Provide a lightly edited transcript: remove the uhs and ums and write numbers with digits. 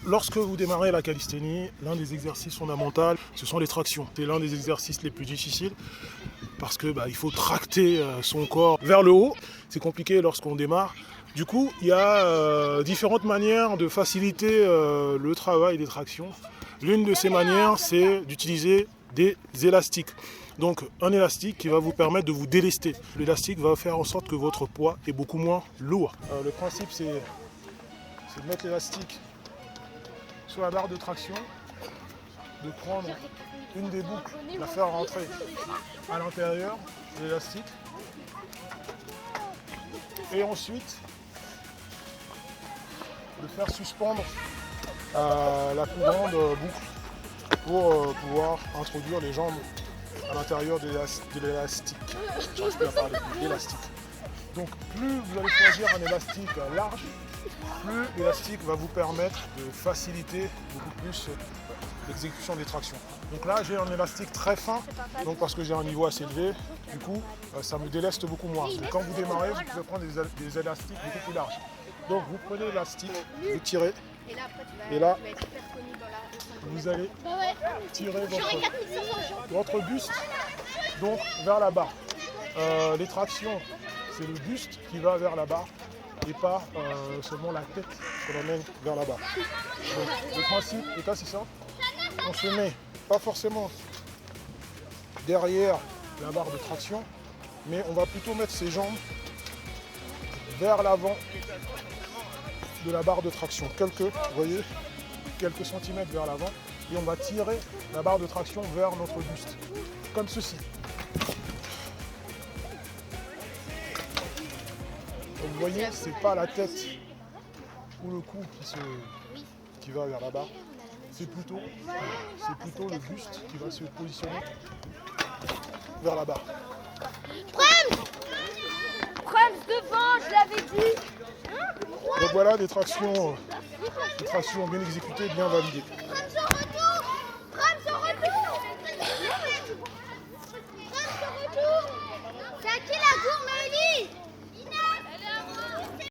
Lorsque vous démarrez la calisthénie, l'un des exercices fondamentaux, ce sont les tractions. C'est l'un des exercices les plus difficiles parce que il faut tracter son corps vers le haut. C'est compliqué lorsqu'on démarre. Du coup, il y a différentes manières de faciliter le travail des tractions. L'une de ces manières, c'est d'utiliser des élastiques. Donc un élastique qui va vous permettre de vous délester. L'élastique va faire en sorte que votre poids est beaucoup moins lourd. Le principe, c'est de mettre l'élastique sur la barre de traction, de prendre une des boucles, la faire rentrer à l'intérieur de l'élastique et ensuite de faire suspendre la plus grande boucle pour pouvoir introduire les jambes à l'intérieur de l'élastique. J'arrive plus à parler d'élastique. Donc plus vous allez choisir un élastique large, plus l'élastique va vous permettre de faciliter beaucoup plus l'exécution des tractions. Donc là j'ai un élastique très fin, donc parce que j'ai un niveau assez élevé, du coup ça me déleste beaucoup moins. Mais quand vous démarrez, vous pouvez prendre des élastiques beaucoup plus larges. Donc vous prenez l'élastique, vous tirez, et là vous allez tirer votre buste donc vers la barre. Les tractions, c'est le buste qui va vers la barre et pas seulement la tête qu'on emmène vers la barre. Donc, le principe est assez simple. On se met pas forcément derrière la barre de traction, mais on va plutôt mettre ses jambes vers l'avant de la barre de traction. Vous voyez, quelques centimètres vers l'avant, et on va tirer la barre de traction vers notre buste, comme ceci. Donc vous voyez, c'est pas la tête ou le cou qui va vers la barre, c'est plutôt le buste qui va se positionner vers la barre. Prends devant, je l'avais dit. Donc voilà des tractions bien exécutées, bien validées.